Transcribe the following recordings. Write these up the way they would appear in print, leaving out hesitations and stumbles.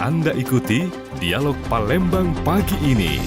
Anda ikuti Dialog Palembang pagi ini.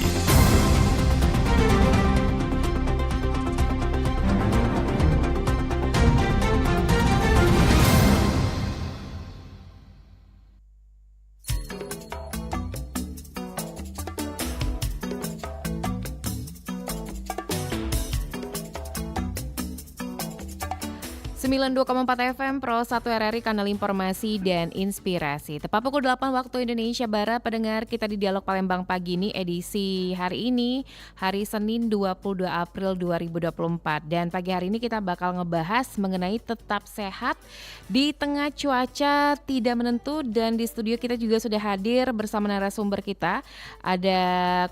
92,4 FM Pro 1 RRI Kanal Informasi dan Inspirasi. Tepat pukul 8 waktu Indonesia Barat, pendengar kita di Dialog Palembang pagi ini edisi hari ini, hari Senin 22 April 2024. Dan pagi hari ini kita bakal ngebahas mengenai tetap sehat di tengah cuaca tidak menentu. Dan di studio kita juga sudah hadir bersama narasumber kita. Ada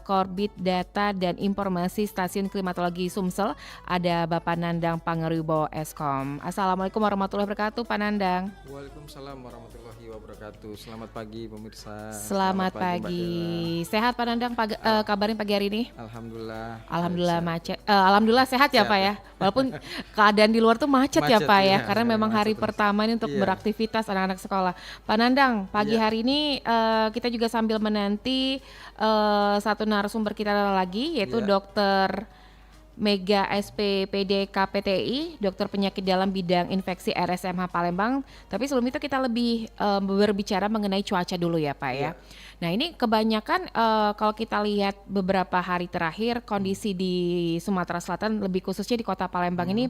Korbit Data dan Informasi Stasiun Klimatologi Sumsel, ada Bapak Nandang Pangerubo Eskom. Assalamualaikum warahmatullahi wabarakatuh, Pak Nandang. Waalaikumsalam warahmatullahi wabarakatuh. Selamat pagi pemirsa. Selamat pagi. Sehat Pak Nandang, kabarin pagi hari ini? Alhamdulillah. Alhamdulillah sehat ya Pak ya. Walaupun keadaan di luar tuh macet ya Pak ya, karena memang hari pertama ini untuk beraktivitas anak-anak sekolah. Pak Nandang, pagi hari ini kita juga sambil menanti satu narasumber kita lagi, yaitu Dokter Mega SPPD KPTI, dokter penyakit dalam bidang infeksi RSMH Palembang. Tapi sebelum itu kita lebih berbicara mengenai cuaca dulu ya Pak ya. Nah ini kebanyakan kalau kita lihat beberapa hari terakhir kondisi di Sumatera Selatan, lebih khususnya di kota Palembang ini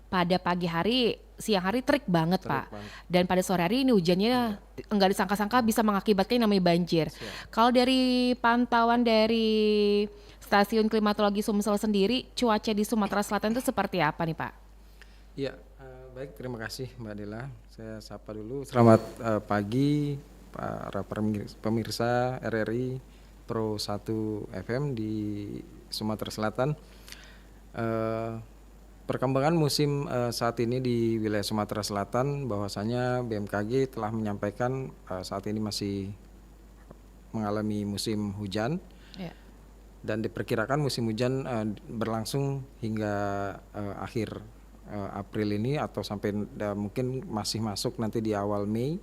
pada pagi hari, siang hari terik banget Pak. Dan pada sore hari ini hujannya enggak disangka-sangka bisa mengakibatkan yang namanya banjir. Kalau dari pantauan dari Stasiun Klimatologi Sumsel sendiri, cuaca di Sumatera Selatan itu seperti apa nih Pak? Ya, baik, terima kasih Mbak Dela. Saya sapa dulu. Selamat pagi para pemirsa RRI Pro 1 FM di Sumatera Selatan. Perkembangan musim saat ini di wilayah Sumatera Selatan, bahwasanya BMKG telah menyampaikan saat ini masih mengalami musim hujan. Dan diperkirakan musim hujan berlangsung hingga akhir April ini atau sampai mungkin masih masuk nanti di awal Mei.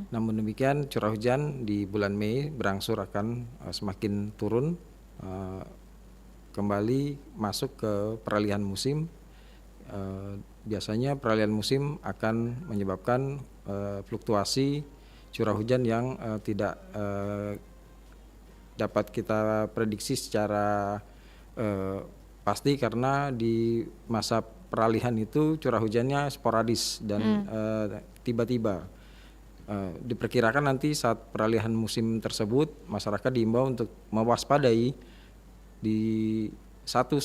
Namun demikian curah hujan di bulan Mei berangsur akan semakin turun, kembali masuk ke peralihan musim. Biasanya peralihan musim akan menyebabkan fluktuasi curah hujan yang tidak dapat kita prediksi secara pasti, karena di masa peralihan itu curah hujannya sporadis dan tiba-tiba. Diperkirakan nanti saat peralihan musim tersebut masyarakat diimbau untuk mewaspadai. Di 1-5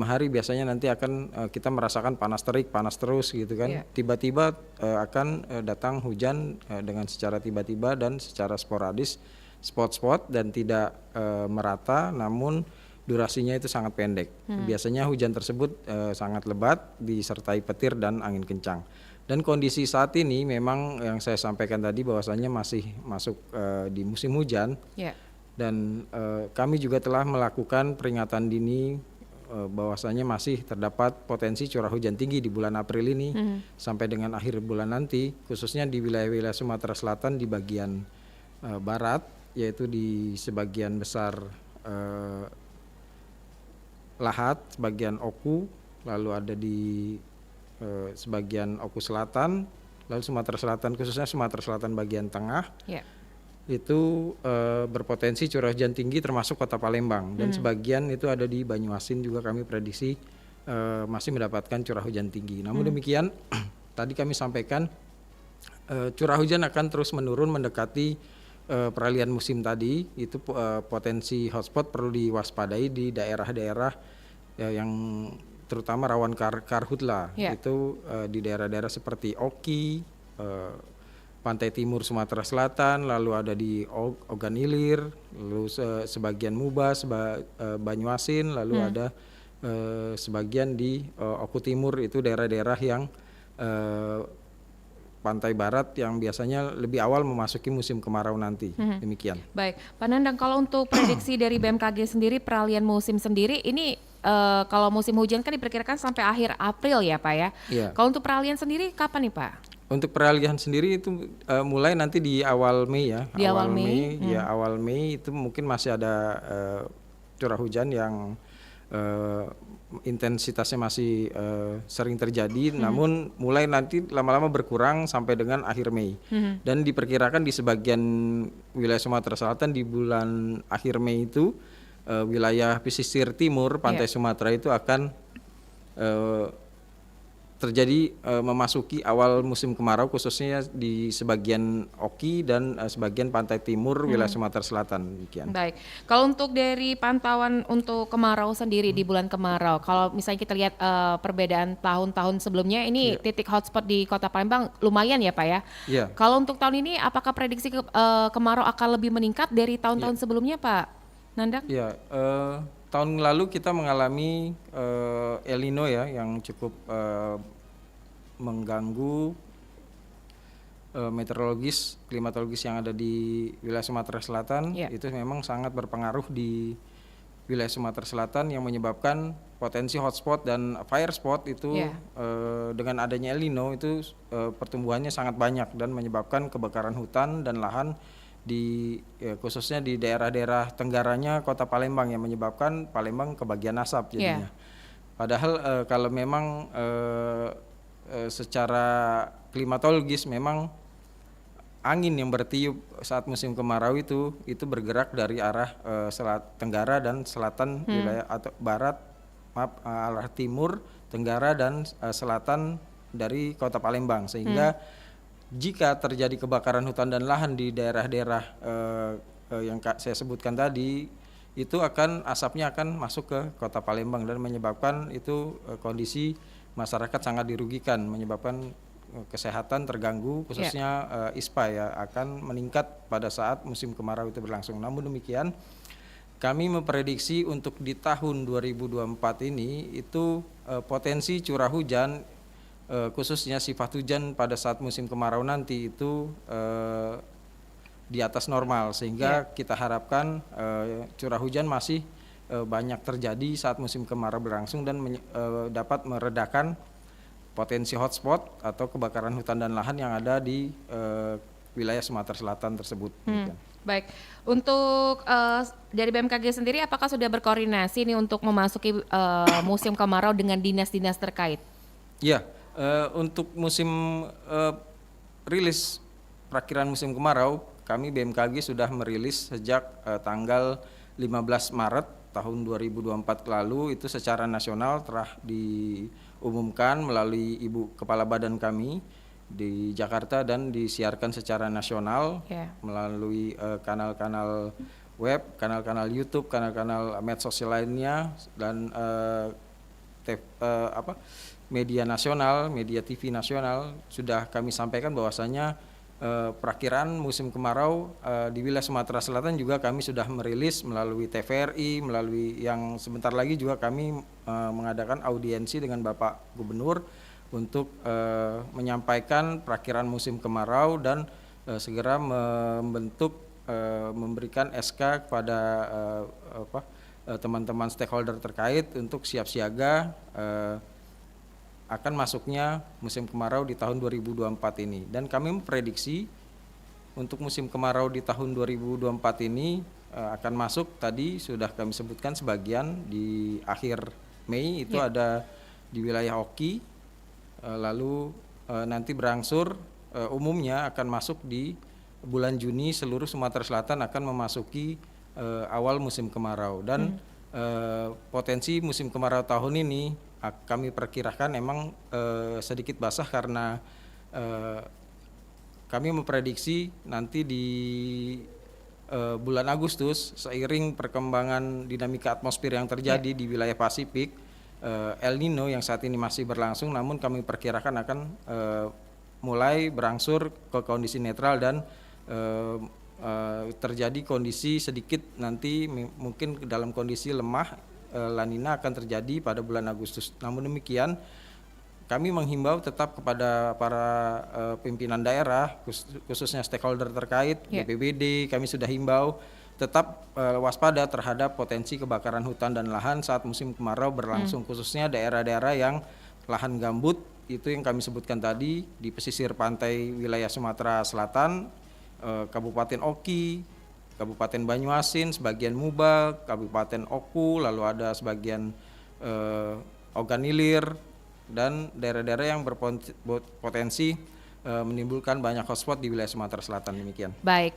hari biasanya nanti akan kita merasakan panas terik, panas terus gitu kan. Tiba-tiba akan datang hujan dengan secara tiba-tiba dan secara sporadis, spot-spot dan tidak merata, namun durasinya itu sangat pendek. Biasanya hujan tersebut sangat lebat disertai petir dan angin kencang. Dan kondisi saat ini memang yang saya sampaikan tadi bahwasanya masih masuk di musim hujan. Dan kami juga telah melakukan peringatan dini bahwasanya masih terdapat potensi curah hujan tinggi di bulan April ini sampai dengan akhir bulan nanti, khususnya di wilayah-wilayah Sumatera Selatan di bagian barat, yaitu di sebagian besar Lahat, sebagian Oku, lalu ada di sebagian Oku Selatan, lalu Sumatera Selatan, khususnya Sumatera Selatan bagian tengah. Itu berpotensi curah hujan tinggi termasuk kota Palembang, dan sebagian itu ada di Banyuasin juga kami prediksi masih mendapatkan curah hujan tinggi. Namun demikian tadi kami sampaikan curah hujan akan terus menurun mendekati peralihan musim tadi. Itu potensi hotspot perlu diwaspadai di daerah-daerah yang terutama rawan karhutla. Itu di daerah-daerah seperti Oki, pantai timur Sumatera Selatan, lalu ada di Ogan Ilir, lalu sebagian Mubas, Banyuasin, lalu ada sebagian di Oku Timur, itu daerah-daerah yang pantai barat yang biasanya lebih awal memasuki musim kemarau nanti. Demikian. Baik, Pak Nandang, kalau untuk prediksi dari BMKG sendiri, peralihan musim sendiri ini kalau musim hujan kan diperkirakan sampai akhir April ya Pak ya. Kalau untuk peralihan sendiri kapan nih Pak? Untuk peralihan sendiri itu mulai nanti di awal Mei ya. Di awal Mei. Ya awal Mei itu mungkin masih ada curah hujan yang intensitasnya masih sering terjadi, namun mulai nanti lama-lama berkurang sampai dengan akhir Mei. Dan diperkirakan di sebagian wilayah Sumatera Selatan di bulan akhir Mei itu wilayah pesisir timur pantai Sumatera itu akan terjadi memasuki awal musim kemarau, khususnya di sebagian Oki dan sebagian pantai timur wilayah Sumatera Selatan. Demikian. Baik, kalau untuk dari pantauan untuk kemarau sendiri di bulan kemarau, kalau misalnya kita lihat perbedaan tahun-tahun sebelumnya, ini titik hotspot di Kota Palembang lumayan ya Pak ya. Iya. Kalau untuk tahun ini, apakah prediksi kemarau akan lebih meningkat dari tahun-tahun sebelumnya Pak Nandang? Ya, tahun lalu kita mengalami El Nino ya yang cukup mengganggu meteorologis, klimatologis yang ada di wilayah Sumatera Selatan. Itu memang sangat berpengaruh di wilayah Sumatera Selatan yang menyebabkan potensi hotspot dan fire spot itu dengan adanya El Nino itu pertumbuhannya sangat banyak dan menyebabkan kebakaran hutan dan lahan di khususnya di daerah-daerah tenggaranya Kota Palembang yang menyebabkan Palembang kebagian asap jadinya. Padahal kalau memang secara klimatologis memang angin yang bertiup saat musim kemarau itu bergerak dari arah tenggara dan selatan wilayah atau arah timur, tenggara dan selatan dari Kota Palembang, sehingga jika terjadi kebakaran hutan dan lahan di daerah-daerah yang saya sebutkan tadi, itu asapnya akan masuk ke Kota Palembang dan menyebabkan itu kondisi masyarakat sangat dirugikan, menyebabkan kesehatan terganggu, khususnya ISPA ya akan meningkat pada saat musim kemarau itu berlangsung. Namun demikian, kami memprediksi untuk di tahun 2024 ini itu potensi curah hujan khususnya sifat hujan pada saat musim kemarau nanti itu di atas normal, sehingga kita harapkan curah hujan masih banyak terjadi saat musim kemarau berlangsung dan dapat meredakan potensi hotspot atau kebakaran hutan dan lahan yang ada di wilayah Sumatera Selatan tersebut. Baik, untuk dari BMKG sendiri apakah sudah berkoordinasi nih untuk memasuki musim kemarau dengan dinas-dinas terkait? Iya, untuk musim rilis perakiran musim kemarau, kami BMKG sudah merilis sejak tanggal 15 Maret tahun 2024 lalu, itu secara nasional telah diumumkan melalui Ibu Kepala Badan kami di Jakarta dan disiarkan secara nasional melalui kanal-kanal web, kanal-kanal YouTube, kanal-kanal medsos lainnya dan media nasional, media TV nasional sudah kami sampaikan bahwasanya perakiraan musim kemarau di wilayah Sumatera Selatan juga kami sudah merilis melalui TVRI, melalui yang sebentar lagi juga kami mengadakan audiensi dengan Bapak Gubernur untuk menyampaikan perakiraan musim kemarau dan segera memberikan SK kepada teman-teman stakeholder terkait untuk siap siaga akan masuknya musim kemarau di tahun 2024 ini. Dan kami memprediksi untuk musim kemarau di tahun 2024 ini akan masuk, tadi sudah kami sebutkan sebagian di akhir Mei itu ada di wilayah Oki, lalu nanti berangsur umumnya akan masuk di bulan Juni seluruh Sumatera Selatan akan memasuki awal musim kemarau. Dan potensi musim kemarau tahun ini kami perkirakan memang sedikit basah karena kami memprediksi nanti di bulan Agustus seiring perkembangan dinamika atmosfer yang terjadi di wilayah Pasifik, El Nino yang saat ini masih berlangsung, namun kami perkirakan akan mulai berangsur ke kondisi netral dan terjadi kondisi sedikit nanti mungkin dalam kondisi lemah La Nina akan terjadi pada bulan Agustus. Namun demikian, kami menghimbau tetap kepada para pimpinan daerah, khususnya stakeholder terkait, BPBD, kami sudah himbau tetap waspada terhadap potensi kebakaran hutan dan lahan saat musim kemarau berlangsung, khususnya daerah-daerah yang lahan gambut itu yang kami sebutkan tadi di pesisir pantai wilayah Sumatera Selatan, Kabupaten Oki, Kabupaten Banyuasin, sebagian Muba, Kabupaten Oku, lalu ada sebagian Oganilir, dan daerah-daerah yang berpotensi menimbulkan banyak hotspot di wilayah Sumatera Selatan. Demikian. Baik,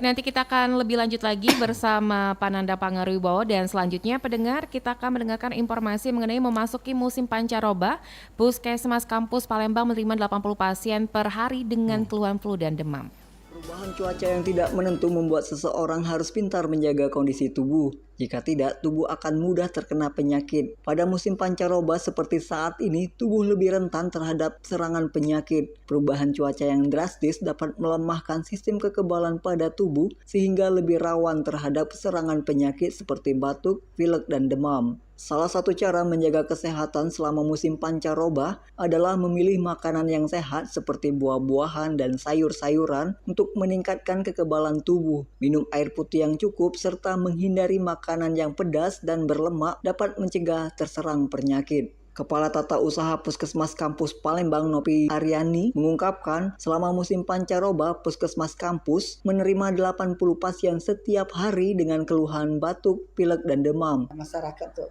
nanti kita akan lebih lanjut lagi bersama Pananda Pangaruwibowo, dan selanjutnya pendengar kita akan mendengarkan informasi mengenai memasuki musim pancaroba. Puskesmas Kampus Palembang menerima 80 pasien per hari dengan keluhan flu dan demam. Perubahan cuaca yang tidak menentu membuat seseorang harus pintar menjaga kondisi tubuh. Jika tidak, tubuh akan mudah terkena penyakit. Pada musim pancaroba seperti saat ini, tubuh lebih rentan terhadap serangan penyakit. Perubahan cuaca yang drastis dapat melemahkan sistem kekebalan pada tubuh sehingga lebih rawan terhadap serangan penyakit seperti batuk, pilek, dan demam. Salah satu cara menjaga kesehatan selama musim pancaroba adalah memilih makanan yang sehat seperti buah-buahan dan sayur-sayuran untuk meningkatkan kekebalan tubuh. Minum air putih yang cukup serta menghindari makanan yang pedas dan berlemak dapat mencegah terserang penyakit. Kepala Tata Usaha Puskesmas Kampus Palembang Nopi Aryani mengungkapkan selama musim pancaroba Puskesmas Kampus menerima 80 pasien setiap hari dengan keluhan batuk, pilek, dan demam. Masyarakat tuh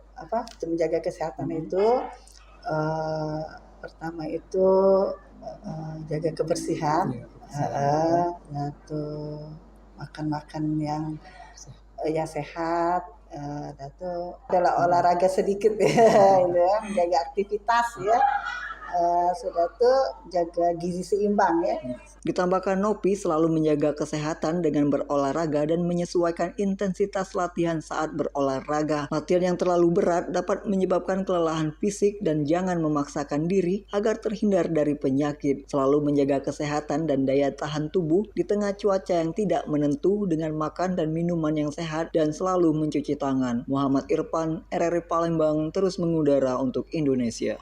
menjaga kesehatan itu pertama itu jaga kebersihan, makan yang sehat. Itu adalah olahraga sedikit ya, menjaga aktivitas ya. Sudah tuh jaga gizi seimbang ya. Ditambahkan Nopi selalu menjaga kesehatan dengan berolahraga dan menyesuaikan intensitas latihan saat berolahraga. Latihan yang terlalu berat dapat menyebabkan kelelahan fisik dan jangan memaksakan diri agar terhindar dari penyakit. Selalu menjaga kesehatan dan daya tahan tubuh di tengah cuaca yang tidak menentu dengan makan dan minuman yang sehat dan selalu mencuci tangan. Muhammad Irfan, RRI Palembang, terus mengudara untuk Indonesia.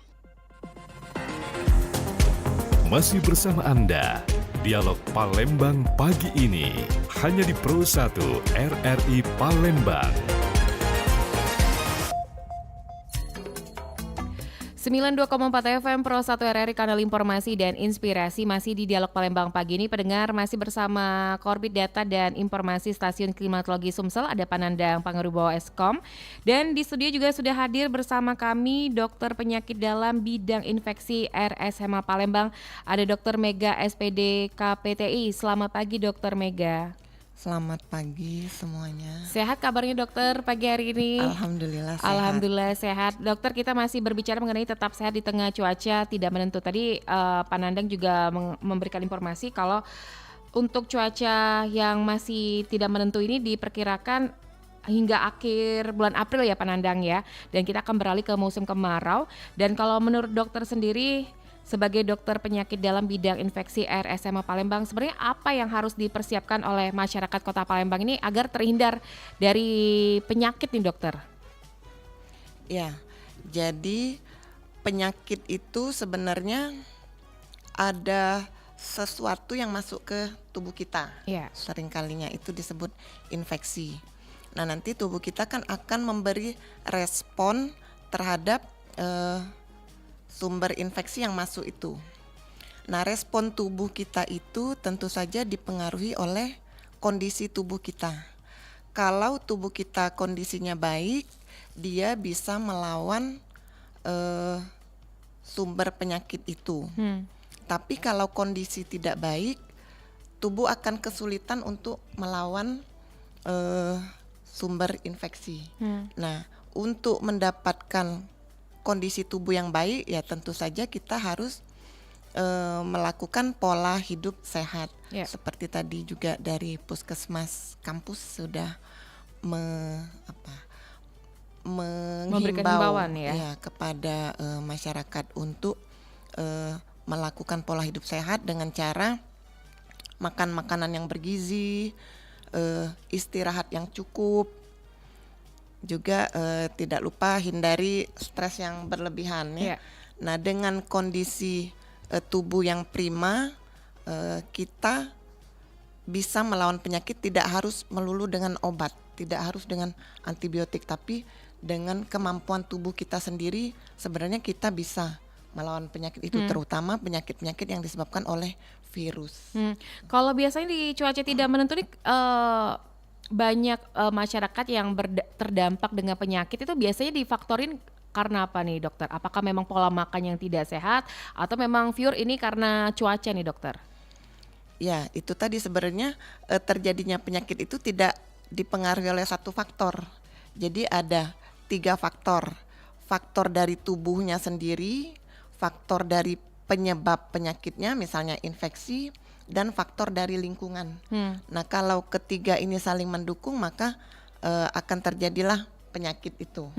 Masih bersama Anda, Dialog Palembang pagi ini, hanya di Pro 1 RRI Palembang. 92,4 FM Pro 1 RRI, kanal informasi dan inspirasi. Masih di Dialog Palembang pagi ini, pendengar, masih bersama Korbit Data dan Informasi Stasiun Klimatologi Sumsel, ada Pananda Pangaruwibowo Eskom. Dan di studio juga sudah hadir bersama kami dokter penyakit dalam bidang infeksi RSHMA Palembang, ada Dr. Mega SPD KPTI. Selamat pagi Dr. Mega. Selamat pagi semuanya. Sehat kabarnya dokter pagi hari ini? Alhamdulillah sehat. Alhamdulillah sehat. Dokter, kita masih berbicara mengenai tetap sehat di tengah cuaca tidak menentu. Tadi Pak Nandang juga memberikan informasi kalau untuk cuaca yang masih tidak menentu ini diperkirakan hingga akhir bulan April ya Pak Nandang ya. Dan kita akan beralih ke musim kemarau. Dan kalau menurut dokter sendiri, sebagai dokter penyakit dalam bidang infeksi RSHMA Palembang, sebenarnya apa yang harus dipersiapkan oleh masyarakat Kota Palembang ini agar terhindar dari penyakit nih dokter? Ya, jadi penyakit itu sebenarnya ada sesuatu yang masuk ke tubuh kita. Ya. Seringkalinya itu disebut infeksi. Nah, nanti tubuh kita kan akan memberi respon terhadap sumber infeksi yang masuk itu. Nah, respon tubuh kita itu tentu saja dipengaruhi oleh kondisi tubuh kita. Kalau tubuh kita kondisinya baik, dia bisa melawan sumber penyakit itu. Tapi kalau kondisi tidak baik, tubuh akan kesulitan untuk melawan sumber infeksi. Nah, untuk mendapatkan kondisi tubuh yang baik, ya tentu saja kita harus melakukan pola hidup sehat. Seperti tadi juga dari Puskesmas Kampus sudah menghimbau ya kepada masyarakat untuk melakukan pola hidup sehat dengan cara makan makanan yang bergizi, istirahat yang cukup. Juga tidak lupa hindari stres yang berlebihan ya. Nah, dengan kondisi tubuh yang prima, kita bisa melawan penyakit tidak harus melulu dengan obat, tidak harus dengan antibiotik, tapi dengan kemampuan tubuh kita sendiri sebenarnya kita bisa melawan penyakit itu, terutama penyakit-penyakit yang disebabkan oleh virus. Kalau biasanya di cuaca tidak menentu nih banyak masyarakat yang terdampak dengan penyakit itu biasanya difaktorin karena apa nih dokter? Apakah memang pola makan yang tidak sehat atau memang pure ini karena cuaca nih dokter? Ya, itu tadi sebenarnya terjadinya penyakit itu tidak dipengaruhi oleh satu faktor. Jadi ada 3 faktor. Faktor dari tubuhnya sendiri, faktor dari penyebab penyakitnya misalnya infeksi, dan faktor dari lingkungan. Nah, kalau ketiga ini saling mendukung maka akan terjadilah penyakit itu.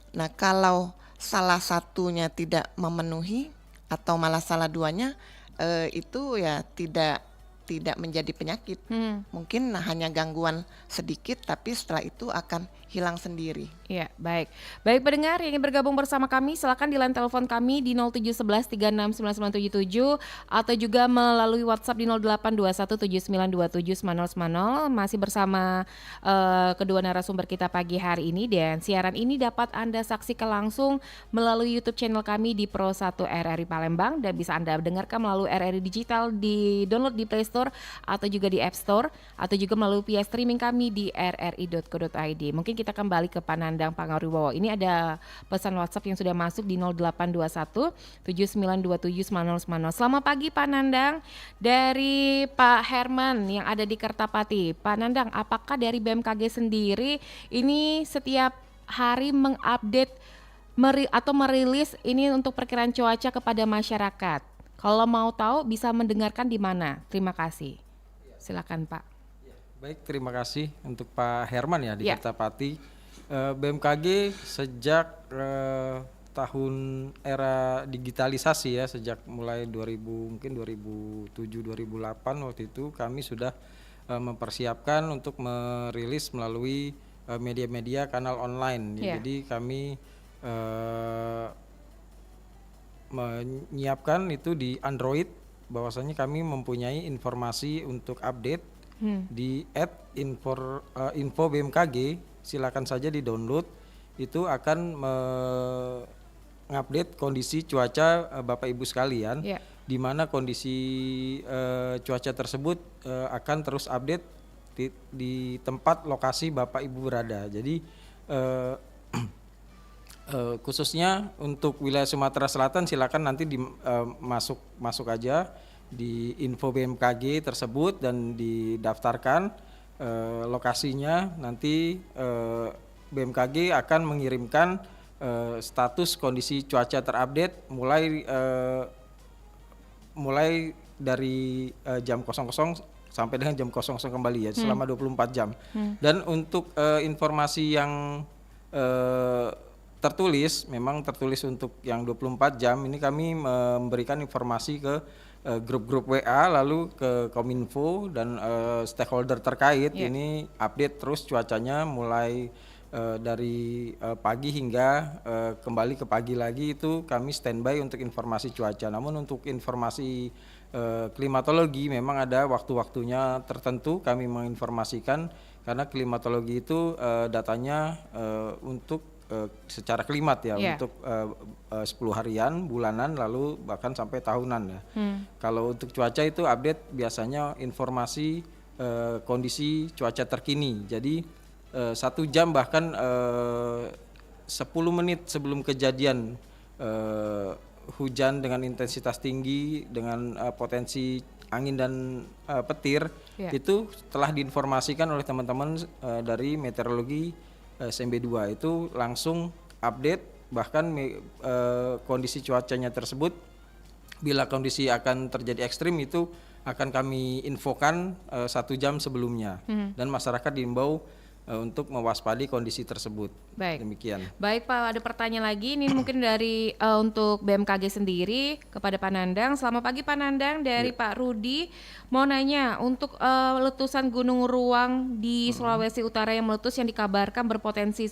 Nah, kalau salah satunya tidak memenuhi atau malah salah duanya, itu ya tidak menjadi penyakit. Mungkin hanya gangguan sedikit, tapi setelah itu akan hilang sendiri. Iya, baik. Baik pendengar yang ingin bergabung bersama kami, silakan di line telepon kami di 0711 369977 atau juga melalui WhatsApp di 082179279090. Masih bersama kedua narasumber kita pagi hari ini, dan siaran ini dapat Anda saksikan langsung melalui YouTube channel kami di Pro 1 RRI Palembang, dan bisa Anda dengarkan melalui RRI Digital, di download di Play Store atau juga di App Store, atau juga melalui via streaming kami di rri.co.id. Mungkin kita kembali ke Panandang Pangarubowo. Ini ada pesan WhatsApp yang sudah masuk di 0821 79279090. Selamat pagi Pak Nandang, dari Pak Herman yang ada di Kertapati. Pak Nandang, apakah dari BMKG sendiri ini setiap hari mengupdate atau merilis ini untuk perkiraan cuaca kepada masyarakat? Kalau mau tahu bisa mendengarkan di mana? Terima kasih. Silakan Pak. Baik, terima kasih untuk Pak Herman ya di Kertapati. BMKG sejak tahun era digitalisasi ya, sejak mulai 2007-2008 waktu itu kami sudah mempersiapkan untuk merilis melalui media-media kanal online. Jadi kami menyiapkan itu di Android, bahwasanya kami mempunyai informasi untuk update di @info BMKG. Silakan saja di download, itu akan mengupdate kondisi cuaca Bapak Ibu sekalian, di mana kondisi cuaca tersebut akan terus update di tempat lokasi Bapak Ibu berada. Jadi khususnya untuk wilayah Sumatera Selatan, silakan nanti masuk aja di info BMKG tersebut dan didaftarkan lokasinya. Nanti BMKG akan mengirimkan status kondisi cuaca terupdate mulai dari jam 00 sampai dengan jam 00 kembali ya, selama 24 jam. Dan untuk informasi yang memang tertulis untuk yang 24 jam ini, kami memberikan informasi ke grup-grup WA, lalu ke Kominfo dan stakeholder terkait. Ini update terus cuacanya mulai dari pagi hingga kembali ke pagi lagi, itu kami standby untuk informasi cuaca. Namun untuk informasi klimatologi memang ada waktu-waktunya tertentu kami menginformasikan, karena klimatologi itu datanya untuk secara klimat ya, untuk 10 harian, bulanan, lalu bahkan sampai tahunan ya. Kalau untuk cuaca itu update biasanya informasi kondisi cuaca terkini. Jadi 1 jam bahkan 10 menit sebelum kejadian hujan dengan intensitas tinggi dengan potensi angin dan petir, itu telah diinformasikan oleh teman-teman dari meteorologi SMB2, itu langsung update. Bahkan kondisi cuacanya tersebut, bila kondisi akan terjadi ekstrim, itu akan kami infokan 1 jam sebelumnya. Dan masyarakat diimbau untuk mewaspadi kondisi tersebut. Baik. Demikian. Baik Pak, ada pertanyaan lagi. Ini mungkin dari untuk BMKG sendiri kepada Pak Nandang. Selamat pagi Pak Nandang, dari Pak Rudi. Mau nanya, untuk letusan Gunung Ruang di Sulawesi Utara yang meletus yang dikabarkan berpotensi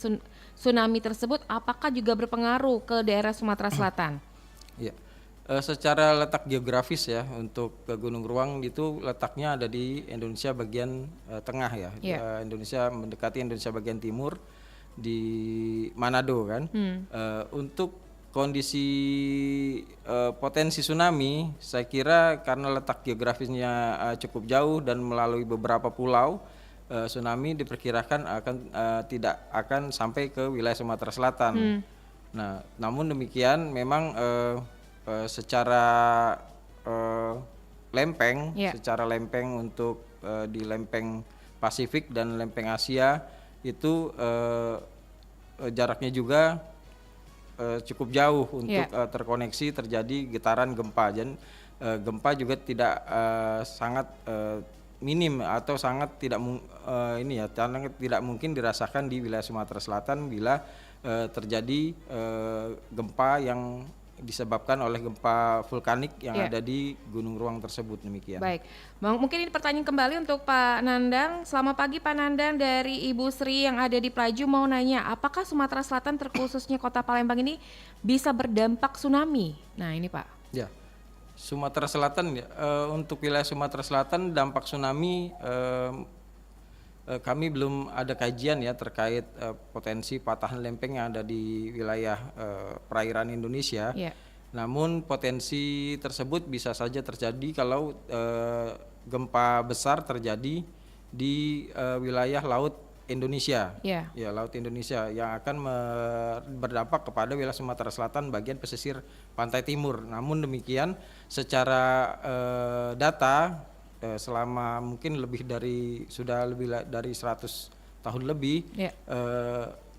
tsunami tersebut, apakah juga berpengaruh ke daerah Sumatera Selatan? Iya. Secara letak geografis ya, untuk Gunung Ruang itu letaknya ada di Indonesia bagian tengah ya. Indonesia mendekati Indonesia bagian timur di Manado kan. Untuk kondisi potensi tsunami, saya kira karena letak geografisnya cukup jauh dan melalui beberapa pulau, tsunami diperkirakan tidak akan sampai ke wilayah Sumatera Selatan. Nah, namun demikian memang secara lempeng, untuk di lempeng Pasifik dan lempeng Asia itu jaraknya juga cukup jauh untuk terkoneksi terjadi getaran gempa, dan gempa juga tidak sangat minim atau sangat tidak tidak mungkin dirasakan di wilayah Sumatera Selatan bila terjadi gempa yang disebabkan oleh gempa vulkanik yang ada di Gunung Ruang tersebut. Demikian. Baik, mungkin ini pertanyaan kembali untuk Pak Nandang. Selamat pagi Pak Nandang, dari Ibu Sri yang ada di Pelaju mau nanya, apakah Sumatera Selatan terkhususnya Kota Palembang ini bisa berdampak tsunami? Nah ini Pak. Ya, Sumatera Selatan untuk wilayah Sumatera Selatan dampak tsunami kami belum ada kajian ya terkait potensi patahan lempeng yang ada di wilayah perairan Indonesia. Namun potensi tersebut bisa saja terjadi kalau gempa besar terjadi di wilayah laut Indonesia. Ya, laut Indonesia yang akan berdampak kepada wilayah Sumatera Selatan bagian pesisir pantai timur. Namun demikian secara data selama mungkin sudah lebih dari 100 tahun lebih,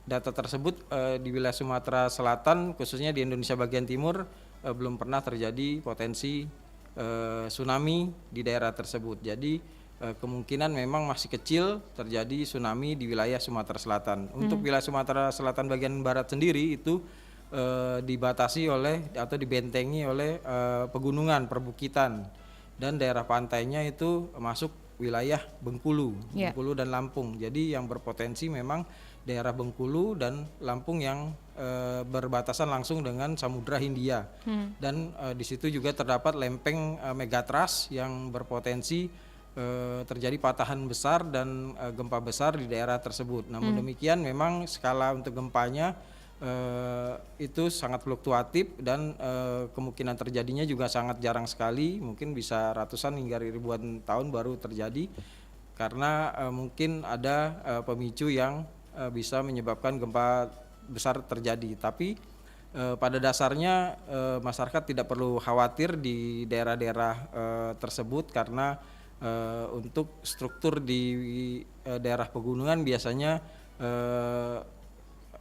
data tersebut di wilayah Sumatera Selatan khususnya di Indonesia bagian timur belum pernah terjadi potensi tsunami di daerah tersebut. Jadi kemungkinan memang masih kecil terjadi tsunami di wilayah Sumatera Selatan. Untuk wilayah Sumatera Selatan bagian barat sendiri itu dibatasi oleh atau dibentengi oleh pegunungan, perbukitan, dan daerah pantainya itu masuk wilayah Bengkulu dan Lampung. Jadi yang berpotensi memang daerah Bengkulu dan Lampung yang berbatasan langsung dengan Samudra Hindia. Dan di situ juga terdapat lempeng Megatrust yang berpotensi terjadi patahan besar dan gempa besar di daerah tersebut. Namun demikian memang skala untuk gempanya itu sangat fluktuatif dan kemungkinan terjadinya juga sangat jarang sekali, mungkin bisa ratusan hingga ribuan tahun baru terjadi karena mungkin ada pemicu yang bisa menyebabkan gempa besar terjadi. Tapi pada dasarnya masyarakat tidak perlu khawatir di daerah-daerah tersebut karena untuk struktur di daerah pegunungan biasanya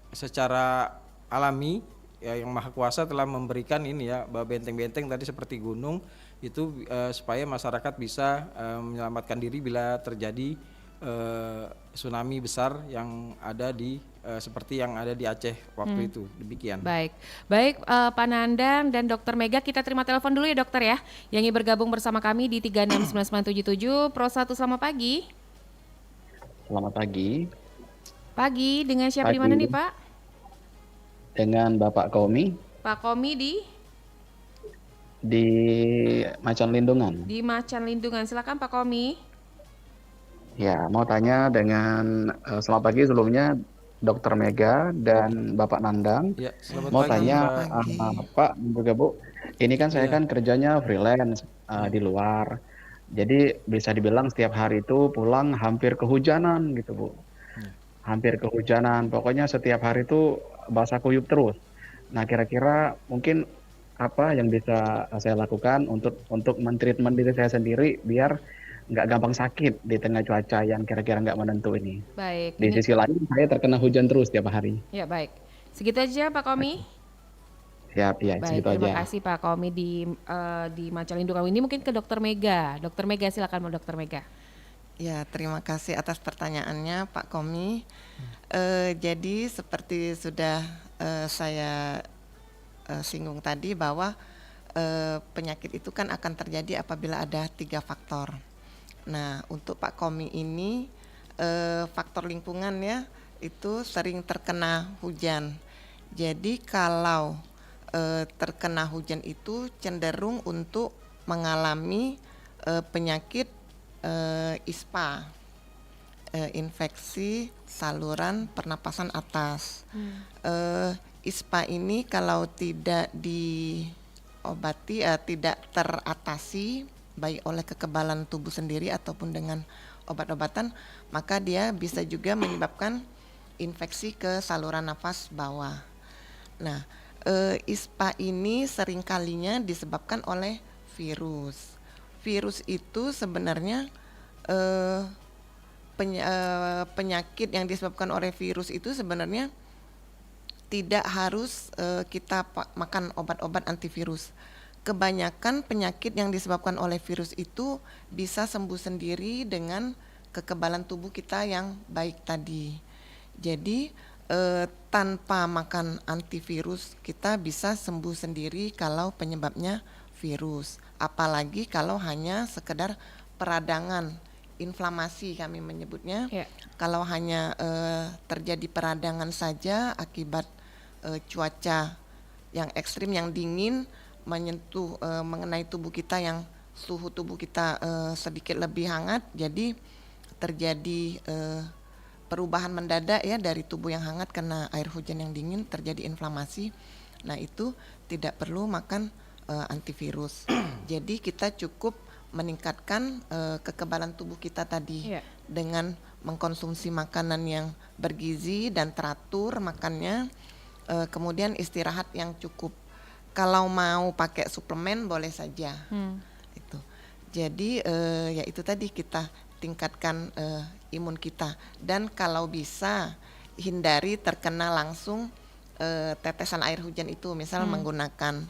secara alami ya yang Maha Kuasa telah memberikan ini ya benteng-benteng tadi seperti gunung itu supaya masyarakat bisa menyelamatkan diri bila terjadi tsunami besar yang ada di seperti yang ada di Aceh waktu itu. Demikian. Baik Pak Nandang dan Dr. Mega, kita terima telepon dulu ya dokter ya yang ingin bergabung bersama kami di 369977 Pro 1. Selamat pagi. Selamat pagi. Pagi, dengan siapa di mana nih Pak? Dengan Bapak Komi. Pak Komi di Macan Lindungan. Di Macan Lindungan, silakan Pak Komi. Ya, mau tanya dengan selamat pagi sebelumnya Dr. Mega dan Bapak Nandang. Ya, mau pagi, tanya Pak juga Bu, ini kan saya kan kerjanya freelance di luar. Jadi bisa dibilang setiap hari itu pulang hampir kehujanan gitu Bu. Hampir kehujanan, pokoknya setiap hari itu basah kuyup terus. Nah kira-kira mungkin apa yang bisa saya lakukan untuk mentreatment diri saya sendiri biar nggak gampang sakit di tengah cuaca yang kira-kira nggak menentu ini. Baik. Di sisi lain saya terkena hujan terus tiap hari. Ya baik, segitu aja Pak Komi. Siap ya, baik, segitu terima aja. kasih Pak Komi di Macan Lindungan ini. Mungkin ke Dokter Mega. Dokter Mega silakan Dokter Mega. Ya, terima kasih atas pertanyaannya Pak Komi. Jadi seperti sudah saya singgung tadi bahwa penyakit itu kan akan terjadi apabila ada 3 faktor. Nah, untuk Pak Komi ini faktor lingkungan ya itu sering terkena hujan. Jadi kalau terkena hujan itu cenderung untuk mengalami penyakit ISPA, infeksi saluran pernapasan atas. ISPA ini kalau tidak diobati, tidak teratasi baik oleh kekebalan tubuh sendiri ataupun dengan obat-obatan, maka dia bisa juga menyebabkan infeksi ke saluran nafas bawah. Nah, ISPA ini seringkalinya disebabkan oleh virus. Virus itu sebenarnya penyakit yang disebabkan oleh virus itu sebenarnya tidak harus kita makan obat-obat antivirus. Kebanyakan penyakit yang disebabkan oleh virus itu bisa sembuh sendiri dengan kekebalan tubuh kita yang baik tadi. Jadi tanpa makan antivirus kita bisa sembuh sendiri kalau penyebabnya virus. Apalagi kalau hanya sekedar peradangan, inflamasi kami menyebutnya. Kalau hanya terjadi peradangan saja akibat cuaca yang ekstrim, yang dingin, menyentuh mengenai tubuh kita yang suhu tubuh kita sedikit lebih hangat, jadi terjadi perubahan mendadak ya dari tubuh yang hangat karena air hujan yang dingin, terjadi inflamasi. Nah, itu tidak perlu makan antivirus. Jadi kita cukup meningkatkan kekebalan tubuh kita tadi dengan mengkonsumsi makanan yang bergizi dan teratur makannya, kemudian istirahat yang cukup. Kalau mau pakai suplemen boleh saja. Itu. Jadi ya itu tadi, kita tingkatkan imun kita, dan kalau bisa hindari terkena langsung tetesan air hujan itu, misal menggunakan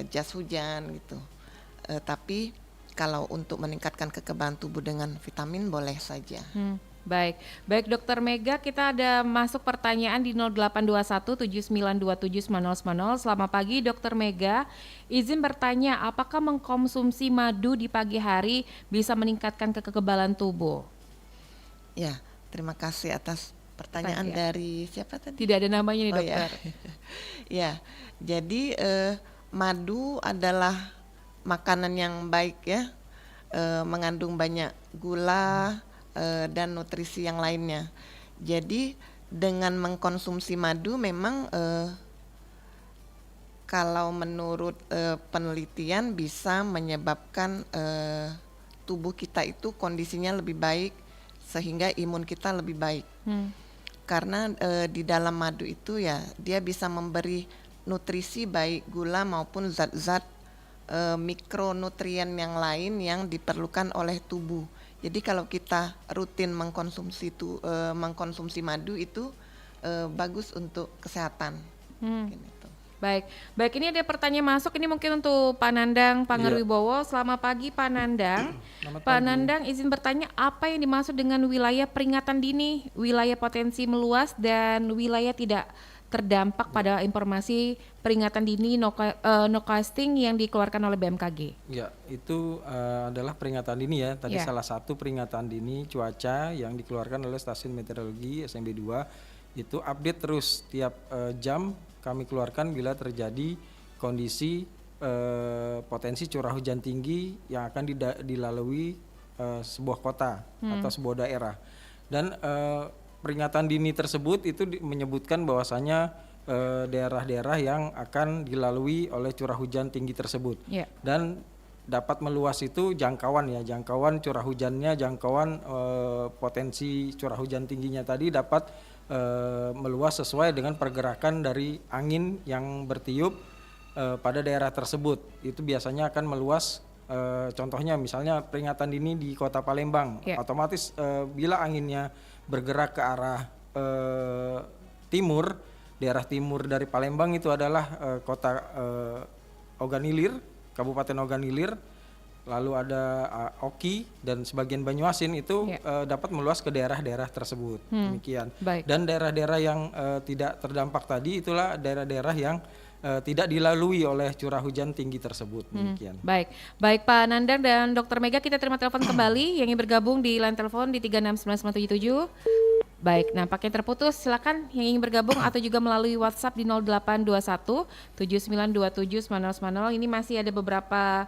jas hujan gitu. Tapi kalau untuk meningkatkan kekebalan tubuh dengan vitamin boleh saja. Baik Dokter Mega, kita ada masuk pertanyaan di 0821 7927 00. Selamat pagi Dokter Mega, izin bertanya, apakah mengkonsumsi madu di pagi hari bisa meningkatkan kekebalan tubuh? Ya, terima kasih atas pertanyaan dari siapa tadi? Tidak ada namanya nih dokter. Ya, jadi madu adalah makanan yang baik ya, mengandung banyak gula dan nutrisi yang lainnya. Jadi dengan mengkonsumsi madu memang kalau menurut penelitian bisa menyebabkan tubuh kita itu kondisinya lebih baik sehingga imun kita lebih baik. Karena di dalam madu itu ya dia bisa memberi nutrisi baik gula maupun zat-zat mikronutrien yang lain yang diperlukan oleh tubuh. Jadi kalau kita rutin mengkonsumsi madu itu bagus untuk kesehatan. Gitu. Baik, ini ada pertanyaan masuk, ini mungkin untuk Pak Nandang Pangerwibowo. Selamat pagi Pak Nandang. Pak Nandang izin bertanya, apa yang dimaksud dengan wilayah peringatan dini, wilayah potensi meluas dan wilayah tidak terdampak pada informasi peringatan dini no casting yang dikeluarkan oleh BMKG? Ya, itu adalah peringatan dini ya. Tadi salah satu peringatan dini cuaca yang dikeluarkan oleh Stasiun Meteorologi SMB 2 itu update terus tiap jam kami keluarkan bila terjadi kondisi potensi curah hujan tinggi yang akan dilalui sebuah kota atau sebuah daerah. Dan peringatan dini tersebut itu menyebutkan bahwasanya daerah-daerah yang akan dilalui oleh curah hujan tinggi tersebut. Dan dapat meluas itu jangkauan curah hujannya, jangkauan potensi curah hujan tingginya tadi dapat meluas sesuai dengan pergerakan dari angin yang bertiup pada daerah tersebut. Itu biasanya akan meluas, contohnya misalnya peringatan dini di Kota Palembang, otomatis bila anginnya bergerak ke arah timur, daerah timur dari Palembang itu adalah kota Oganilir, Kabupaten Oganilir, lalu ada Oki dan sebagian Banyuasin itu dapat meluas ke daerah-daerah tersebut. Demikian. Dan daerah-daerah yang tidak terdampak tadi itulah daerah-daerah yang tidak dilalui oleh curah hujan tinggi tersebut. Demikian. Baik Pak Nandang dan Dr. Mega, kita terima telepon kembali yang ingin bergabung di line telepon di 369977. Baik, nampaknya terputus. Silakan yang ingin bergabung atau juga melalui WhatsApp di 0821 7927 9010. Ini masih ada beberapa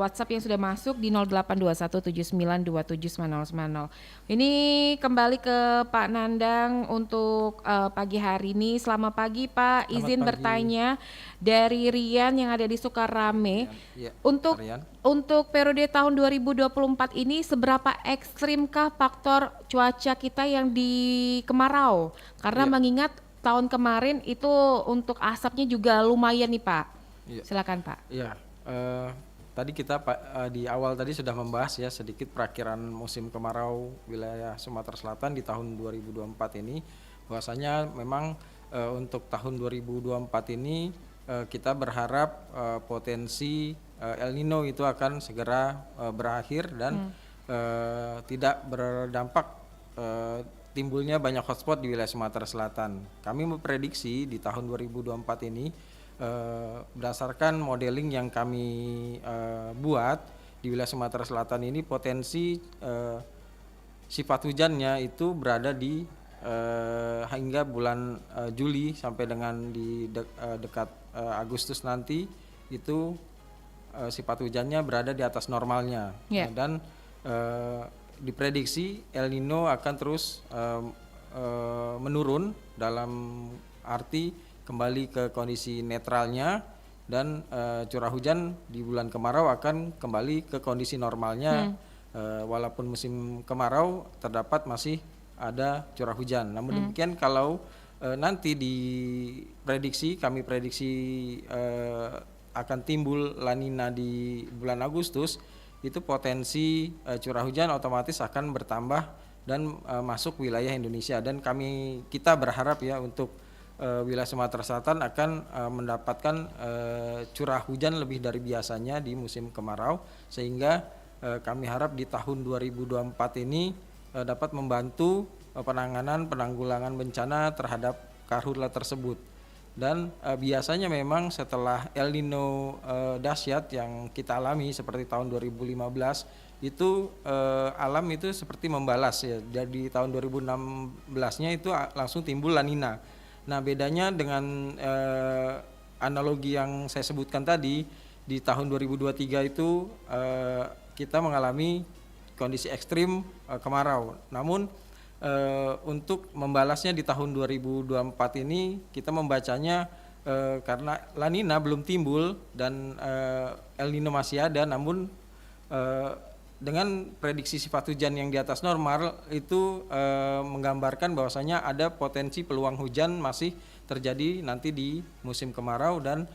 WhatsApp yang sudah masuk di 0821 7927 9010. Ini kembali ke Pak Nandang untuk pagi hari ini. Selamat pagi Pak, izin pagi. bertanya dari Rian yang ada di Sukarame. Ya, Untuk Rian. untuk periode tahun 2024 ini seberapa ekstrimkah faktor cuaca kita yang di kemarau? Karena Iya. mengingat tahun kemarin itu untuk asapnya juga lumayan nih Pak. Iya. Silakan Pak. Ya, tadi kita di awal tadi sudah membahas ya sedikit perakiran musim kemarau wilayah Sumatera Selatan di tahun 2024 ini. Bahwasanya memang untuk tahun 2024 ini kita berharap potensi El Nino itu akan segera berakhir dan tidak berdampak timbulnya banyak hotspot di wilayah Sumatera Selatan. Kami memprediksi di tahun 2024 ini berdasarkan modeling yang kami buat di wilayah Sumatera Selatan ini potensi sifat hujannya itu berada di hingga bulan Juli sampai dengan di dekat Agustus nanti itu sifat hujannya berada di atas normalnya. Yeah. Dan diprediksi El Nino akan terus menurun dalam arti kembali ke kondisi netralnya dan curah hujan di bulan kemarau akan kembali ke kondisi normalnya. Walaupun musim kemarau terdapat masih ada curah hujan. Namun demikian kalau nanti kami prediksi akan timbul La Nina di bulan Agustus, itu potensi curah hujan otomatis akan bertambah dan masuk wilayah Indonesia. Dan kita berharap ya untuk wilayah Sumatera Selatan akan mendapatkan curah hujan lebih dari biasanya di musim kemarau, sehingga kami harap di tahun 2024 ini dapat membantu penanggulangan bencana terhadap karhutla tersebut. Dan biasanya memang setelah El Nino dahsyat yang kita alami seperti tahun 2015 itu alam itu seperti membalas ya. Jadi tahun 2016-nya itu langsung timbul La Nina. Nah, bedanya dengan analogi yang saya sebutkan tadi, di tahun 2023 itu kita mengalami kondisi ekstrim kemarau. Namun untuk membalasnya di tahun 2024 ini kita membacanya karena La Nina belum timbul dan El Nino masih ada, namun dengan prediksi sifat hujan yang di atas normal itu menggambarkan bahwasanya ada potensi peluang hujan masih terjadi nanti di musim kemarau dan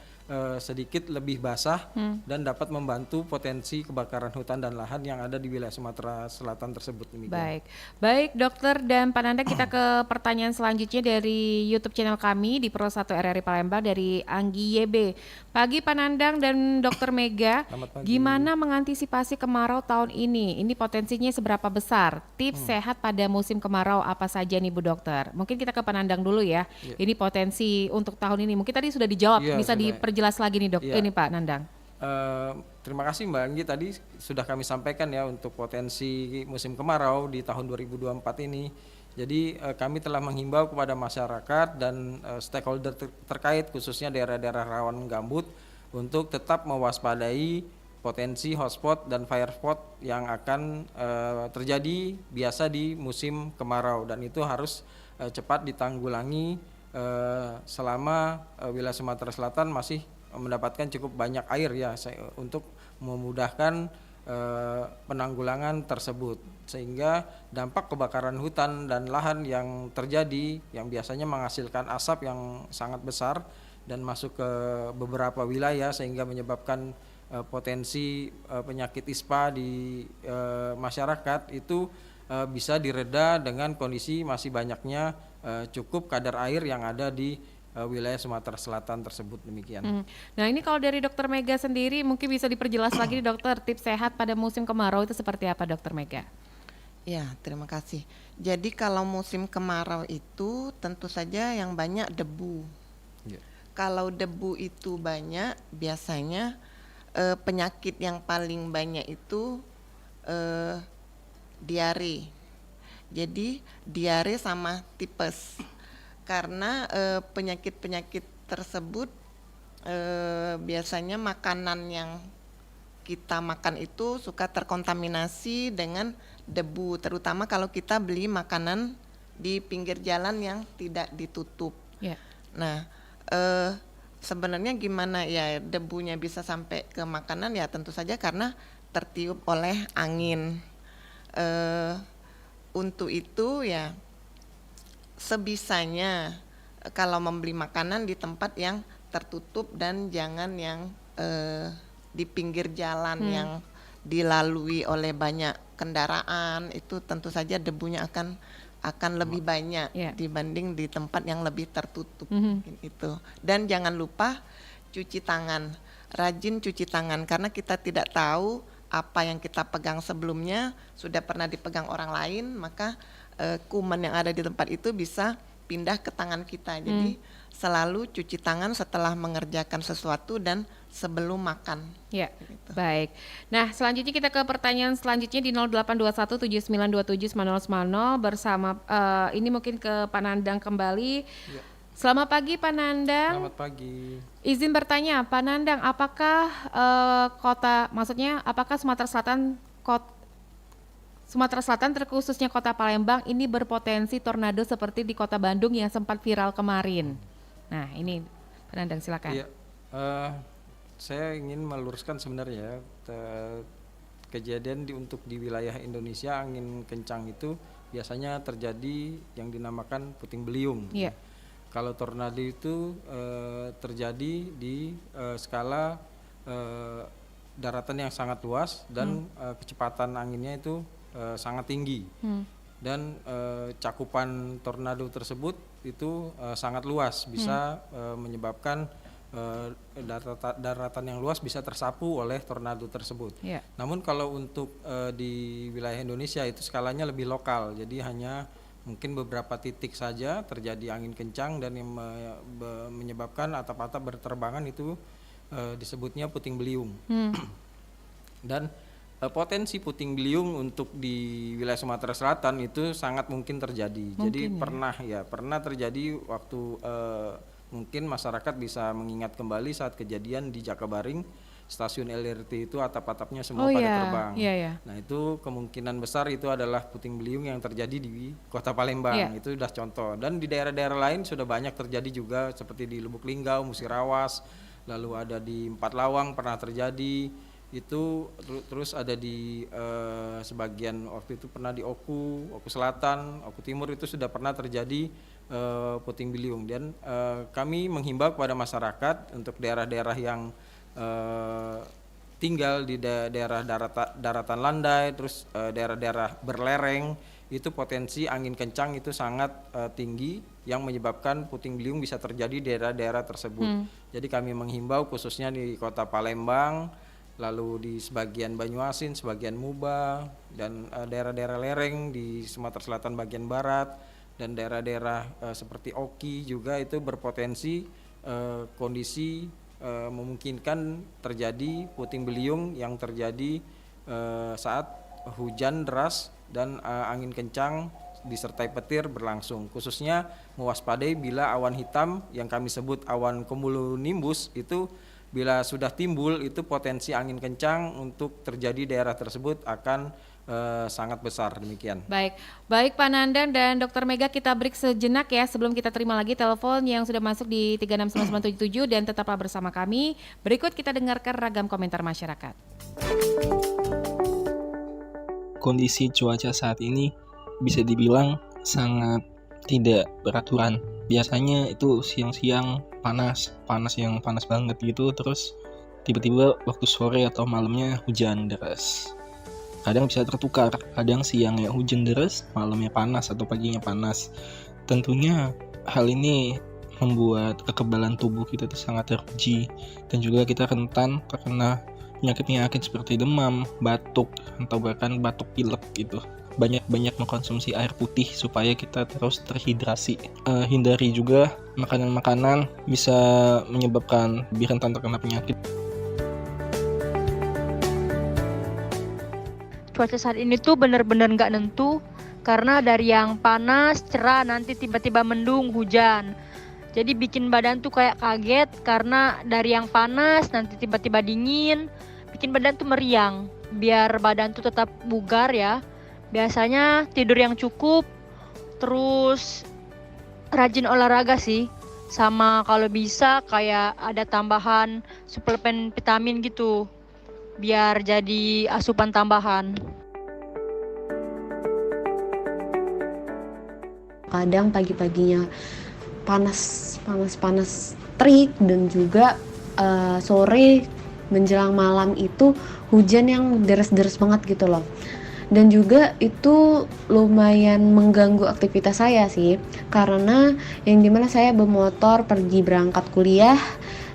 sedikit lebih basah dan dapat membantu potensi kebakaran hutan dan lahan yang ada di wilayah Sumatera Selatan tersebut. Demikian. Baik dokter dan Pak Nanda, kita ke pertanyaan selanjutnya dari YouTube channel kami di Pro 1 RRI Palembang dari Anggi YB. Pagi Pak Nandang dan Dokter Mega, gimana mengantisipasi kemarau tahun ini? Ini potensinya seberapa besar? Tips sehat pada musim kemarau apa saja nih Bu Dokter? Mungkin kita ke Pak Nandang dulu ya. Ini potensi untuk tahun ini. Mungkin tadi sudah dijawab, bisa diperjelas lagi nih Dok. Ini Pak Nandang. Terima kasih Mbak Anggi, tadi sudah kami sampaikan ya untuk potensi musim kemarau di tahun 2024 ini. Jadi kami telah menghimbau kepada masyarakat dan stakeholder terkait khususnya daerah-daerah rawan gambut untuk tetap mewaspadai potensi hotspot dan fire spot yang akan terjadi biasa di musim kemarau, dan itu harus cepat ditanggulangi selama wilayah Sumatera Selatan masih mendapatkan cukup banyak air ya untuk memudahkan penanggulangan tersebut, sehingga dampak kebakaran hutan dan lahan yang terjadi yang biasanya menghasilkan asap yang sangat besar dan masuk ke beberapa wilayah sehingga menyebabkan potensi penyakit ISPA di masyarakat itu bisa direda dengan kondisi masih banyaknya cukup kadar air yang ada di wilayah Sumatera Selatan tersebut. Demikian. Nah ini kalau dari Dokter Mega sendiri mungkin bisa diperjelas lagi nih Dokter, tips sehat pada musim kemarau itu seperti apa Dokter Mega? Ya, terima kasih. Jadi kalau musim kemarau itu tentu saja yang banyak debu. Kalau debu itu banyak, biasanya penyakit yang paling banyak itu diare. jadi diare sama tipes. Karena penyakit-penyakit tersebut biasanya makanan yang kita makan itu suka terkontaminasi dengan debu, terutama kalau kita beli makanan di pinggir jalan yang tidak ditutup. Ya. Nah, sebenarnya gimana ya debunya bisa sampai ke makanan, ya tentu saja karena tertiup oleh angin. Untuk itu ya sebisanya kalau membeli makanan di tempat yang tertutup dan jangan yang di pinggir jalan yang dilalui oleh banyak kendaraan, itu tentu saja debunya akan lebih banyak dibanding di tempat yang lebih tertutup. Itu. Dan jangan lupa cuci tangan, rajin cuci tangan, karena kita tidak tahu apa yang kita pegang sebelumnya sudah pernah dipegang orang lain, maka kuman yang ada di tempat itu bisa pindah ke tangan kita. Jadi selalu cuci tangan setelah mengerjakan sesuatu dan sebelum makan. Ya, Gitu. baik. Nah, selanjutnya kita ke pertanyaan selanjutnya di 082179279090 bersama ini mungkin ke Pak Nandang kembali. Ya. Selamat pagi Pak Nandang. Selamat pagi. Izin bertanya, Pak Nandang, apakah apakah Sumatera Selatan terkhususnya Kota Palembang ini berpotensi tornado seperti di Kota Bandung yang sempat viral kemarin? Nah, ini Pak Nandang silakan. Iya, saya ingin meluruskan sebenarnya kejadian untuk di wilayah Indonesia angin kencang itu biasanya terjadi yang dinamakan puting beliung. Iya. Kalau tornado itu terjadi di skala daratan yang sangat luas dan kecepatan anginnya itu sangat tinggi. Dan cakupan tornado tersebut itu sangat luas, bisa menyebabkan daratan yang luas bisa tersapu oleh tornado tersebut. Yeah. Namun kalau untuk di wilayah Indonesia itu skalanya lebih lokal, jadi hanya mungkin beberapa titik saja terjadi angin kencang dan yang menyebabkan atap-atap berterbangan, itu disebutnya puting beliung. Dan potensi puting beliung untuk di wilayah Sumatera Selatan itu sangat mungkin terjadi. Jadi pernah terjadi waktu mungkin masyarakat bisa mengingat kembali saat kejadian di Jakabaring, stasiun LRT itu atap-atapnya semua pada terbang. Nah, itu kemungkinan besar itu adalah puting beliung yang terjadi di Kota Palembang. Itu sudah contoh. Dan di daerah-daerah lain sudah banyak terjadi juga, seperti di Lubuk Linggau, Musirawas, lalu ada di Empat Lawang pernah terjadi. Itu terus ada di sebagian waktu itu pernah di Oku Selatan, Oku Timur itu sudah pernah terjadi puting beliung. Dan kami menghimbau kepada masyarakat untuk daerah-daerah yang tinggal di daerah daratan landai, terus daerah-daerah berlereng, itu potensi angin kencang itu sangat tinggi yang menyebabkan puting beliung bisa terjadi di daerah-daerah tersebut. Jadi kami menghimbau khususnya di Kota Palembang, lalu di sebagian Banyuasin, sebagian Muba, dan daerah-daerah lereng di Sumatera Selatan bagian barat, dan daerah-daerah seperti Oki juga itu berpotensi kondisi memungkinkan terjadi puting beliung yang terjadi saat hujan deras dan angin kencang disertai petir berlangsung. Khususnya mewaspadai bila awan hitam yang kami sebut awan cumulonimbus itu bila sudah timbul, itu potensi angin kencang untuk terjadi daerah tersebut akan sangat besar. Demikian. Baik Pak Nandan dan Dr. Mega, kita break sejenak ya sebelum kita terima lagi telepon yang sudah masuk di 369977, dan tetaplah bersama kami. Berikut kita dengarkan ragam komentar masyarakat. Kondisi cuaca saat ini bisa dibilang sangat tidak beraturan. Biasanya itu siang-siang panas yang panas banget gitu, terus tiba-tiba waktu sore atau malamnya hujan deras. Kadang bisa tertukar, kadang siangnya hujan deras, malamnya panas atau paginya panas. Tentunya hal ini membuat kekebalan tubuh kita itu sangat teruji, dan juga kita rentan terkena penyakit-penyakit seperti demam, batuk, atau bahkan batuk pilek gitu. Banyak-banyak mengkonsumsi air putih supaya kita terus terhidrasi. Hindari juga makanan-makanan bisa menyebabkan lebih rentan terkena penyakit. Cuaca saat ini tuh benar-benar nggak nentu. Karena dari yang panas, cerah, nanti tiba-tiba mendung, hujan. Jadi bikin badan tuh kayak kaget karena dari yang panas nanti tiba-tiba dingin, bikin badan tuh meriang. Biar badan tuh tetap bugar ya. Biasanya tidur yang cukup, terus rajin olahraga sih. Sama kalau bisa kayak ada tambahan suplemen vitamin gitu. Biar jadi asupan tambahan. Kadang pagi-paginya panas terik dan juga sore menjelang malam itu hujan yang deres-deres banget gitu loh. Dan juga itu lumayan mengganggu aktivitas saya sih, karena yang dimana saya bermotor pergi berangkat kuliah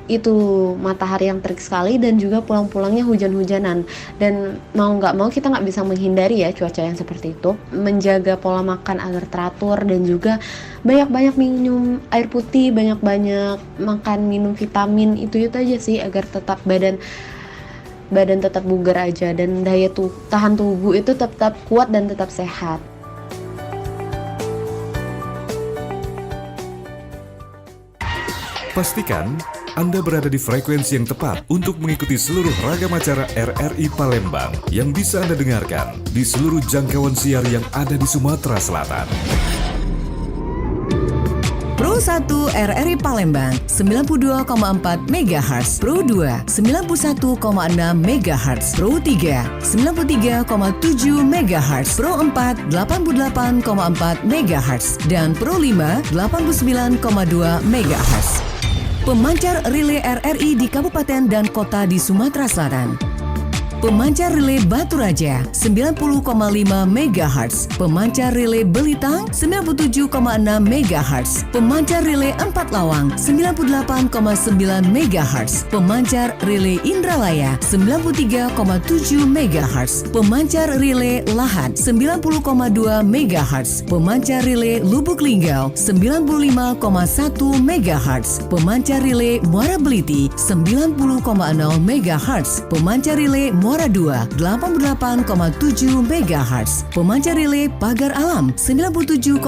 itu matahari yang terik sekali dan juga pulang-pulangnya hujan-hujanan, dan mau nggak mau kita nggak bisa menghindari ya cuaca yang seperti itu. Menjaga pola makan agar teratur dan juga banyak-banyak minum air putih, banyak-banyak makan minum vitamin, itu aja sih agar tetap badan tetap bugar aja dan daya tahan tubuh itu tetap kuat dan tetap sehat. Pastikan Anda berada di frekuensi yang tepat untuk mengikuti seluruh ragam acara RRI Palembang yang bisa Anda dengarkan di seluruh jangkauan siar yang ada di Sumatera Selatan. Pro 1 RRI Palembang 92,4 MHz, Pro 2 91,6 MHz, Pro 3 93,7 MHz, Pro 4 88,4 MHz, dan Pro 5 89,2 MHz. Pemancar relay RRI di kabupaten dan kota di Sumatera Selatan. Pemancar relay Batu Raja 90,5 MHz, pemancar relay Belitang 97,6 MHz, pemancar relay Empat Lawang 98,9 MHz, pemancar relay Indralaya 93,7 MHz, pemancar relay Lahat 90,2 MHz, pemancar relay Lubuk Linggau 95,1 MHz, pemancar relay Muara Beliti 90,0 MHz, pemancar relay Muara 2 88,7 MHz, pemancar relay Pagar Alam 97,7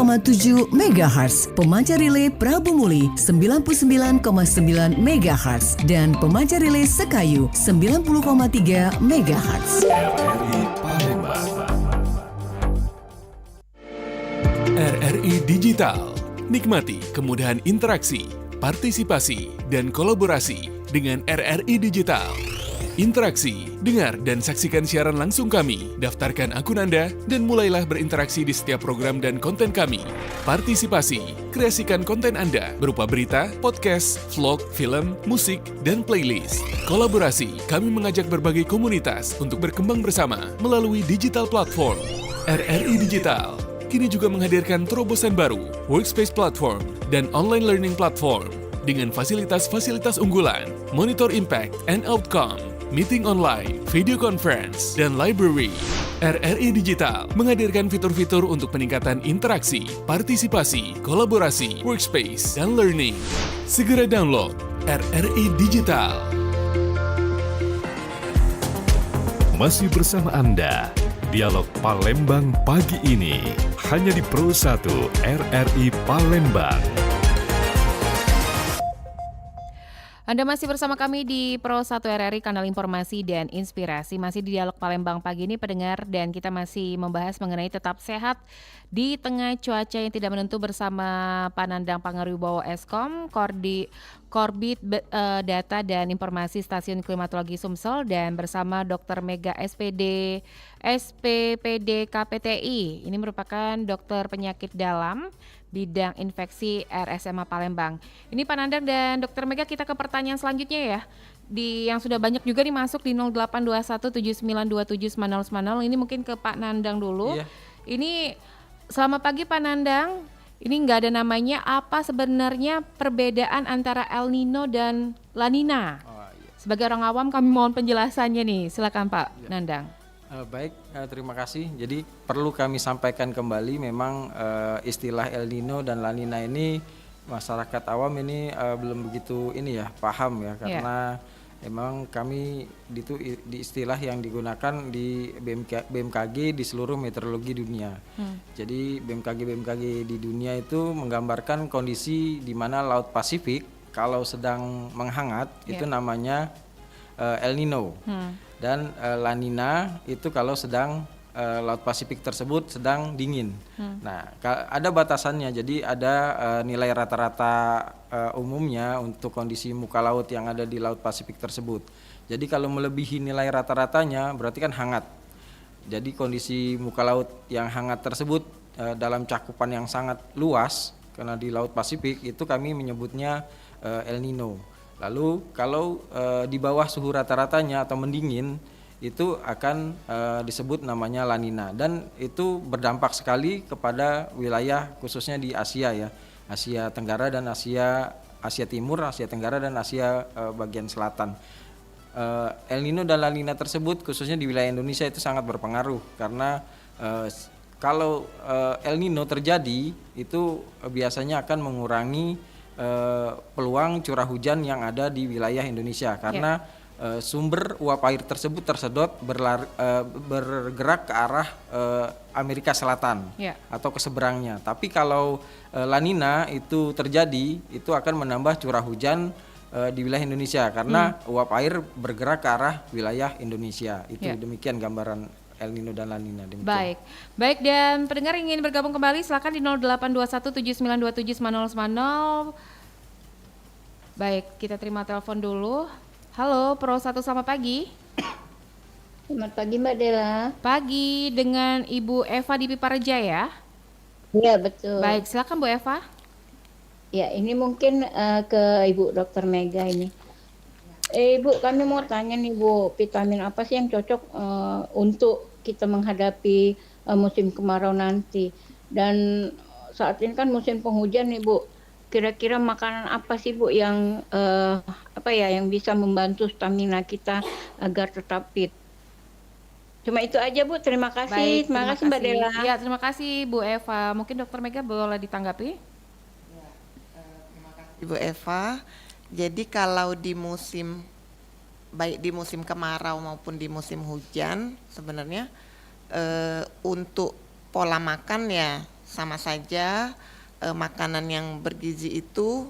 MHz, pemancar relay Prabu Muli 99,9 MHz, dan pemancar relay Sekayu 90,3 MHz. RRI Palembang. RRI Digital. Nikmati kemudahan interaksi, partisipasi, dan kolaborasi dengan RRI Digital. Interaksi, dengar dan saksikan siaran langsung kami, daftarkan akun Anda, dan mulailah berinteraksi di setiap program dan konten kami. Partisipasi, kreasikan konten Anda berupa berita, podcast, vlog, film, musik, dan playlist. Kolaborasi, kami mengajak berbagai komunitas untuk berkembang bersama melalui digital platform. RRI Digital kini juga menghadirkan terobosan baru, workspace platform, dan online learning platform dengan fasilitas-fasilitas unggulan, monitor impact and outcome, meeting online, video conference, dan library. RRI Digital menghadirkan fitur-fitur untuk peningkatan interaksi, partisipasi, kolaborasi, workspace, dan learning. Segera download RRI Digital. Masih bersama Anda, Dialog Palembang pagi ini, hanya di Pro 1 RRI Palembang. Anda masih bersama kami di Pro 1 RRI, kanal informasi dan inspirasi. Masih di Dialog Palembang pagi ini, pendengar, dan kita masih membahas mengenai tetap sehat di tengah cuaca yang tidak menentu bersama Pak Nandang Pangaruwibowo Eskom, Korbit Data dan Informasi Stasiun Klimatologi Sumsel, dan bersama Dr. Mega SPPD KPTI. Ini merupakan dokter penyakit dalam bidang infeksi RSMA Palembang. Ini Pak Nandang dan Dr. Mega, kita ke pertanyaan selanjutnya ya. Yang sudah banyak juga nih masuk di 0821792790. Ini mungkin ke Pak Nandang dulu. Iya. Ini selamat pagi Pak Nandang. Ini nggak ada namanya, apa sebenarnya perbedaan antara El Nino dan La Nina? Iya. Sebagai orang awam kami mohon penjelasannya nih. Silakan Pak Nandang. Baik, terima kasih. Jadi perlu kami sampaikan kembali, memang istilah El Nino dan La Nina ini masyarakat awam ini belum begitu paham ya, karena Emang kami di istilah yang digunakan di BMKG di seluruh meteorologi dunia. Jadi BMKG di dunia itu menggambarkan kondisi di mana Laut Pasifik kalau sedang menghangat itu namanya El Nino. Dan La Nina itu kalau sedang Laut Pasifik tersebut sedang dingin. Nah, ada batasannya. Jadi ada nilai rata-rata umumnya untuk kondisi muka laut yang ada di Laut Pasifik tersebut. Jadi kalau melebihi nilai rata-ratanya berarti kan hangat. Jadi kondisi muka laut yang hangat tersebut dalam cakupan yang sangat luas, karena di Laut Pasifik itu kami menyebutnya El Nino. Lalu kalau di bawah suhu rata-ratanya atau mendingin itu akan disebut namanya La Nina, dan itu berdampak sekali kepada wilayah khususnya di Asia ya, Asia Tenggara dan Asia Timur, Asia Tenggara dan Asia bagian selatan. El Nino dan La Nina tersebut khususnya di wilayah Indonesia itu sangat berpengaruh karena kalau El Nino terjadi itu biasanya akan mengurangi peluang curah hujan yang ada di wilayah Indonesia karena sumber uap air tersebut tersedot bergerak ke arah Amerika Selatan atau ke seberangnya. Tapi kalau La Nina itu terjadi, itu akan menambah curah hujan di wilayah Indonesia karena uap air bergerak ke arah wilayah Indonesia. Itu demikian gambaran El Nino dan La Nina. Demikian. Baik, dan pendengar ingin bergabung kembali silakan di 0821792790. Baik, kita terima telepon dulu. Halo, Pro 1, selamat pagi. Selamat pagi Mbak Dela. Pagi, dengan Ibu Eva di Pipareja ya? Iya, betul. Baik, silakan Bu Eva. Ya, ini mungkin ke Ibu Dr. Mega ini. Ibu, kami mau tanya nih Bu, vitamin apa sih yang cocok untuk kita menghadapi musim kemarau nanti? Dan saat ini kan musim penghujan nih Bu. Kira-kira makanan apa sih Bu yang yang bisa membantu stamina kita agar tetap fit? Cuma itu aja Bu, terima kasih. Baik, terima kasih Mbak Dela. Ya, terima kasih Bu Eva. Mungkin Dr. Mega boleh ditanggapi? Terima kasih Bu Eva. Jadi kalau di musim, baik di musim kemarau maupun di musim hujan sebenarnya untuk pola makan ya sama saja. Makanan yang bergizi itu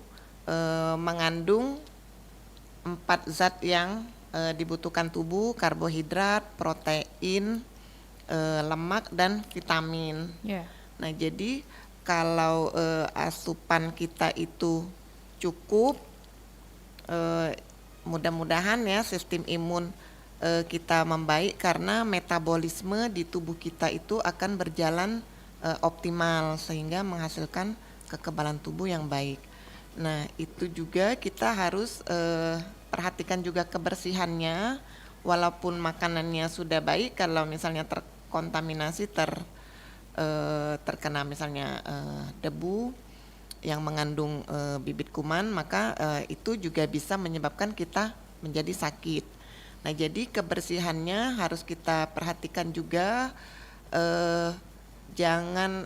mengandung 4 zat yang dibutuhkan tubuh, karbohidrat, protein, lemak, dan vitamin. Nah, jadi kalau asupan kita itu cukup, mudah-mudahan ya sistem imun kita membaik karena metabolisme di tubuh kita itu akan berjalan optimal sehingga menghasilkan kekebalan tubuh yang baik. Nah, itu juga kita harus perhatikan juga kebersihannya, walaupun makanannya sudah baik, kalau misalnya terkontaminasi terkena misalnya debu yang mengandung bibit kuman, maka itu juga bisa menyebabkan kita menjadi sakit. Nah, jadi kebersihannya harus kita perhatikan juga. Jangan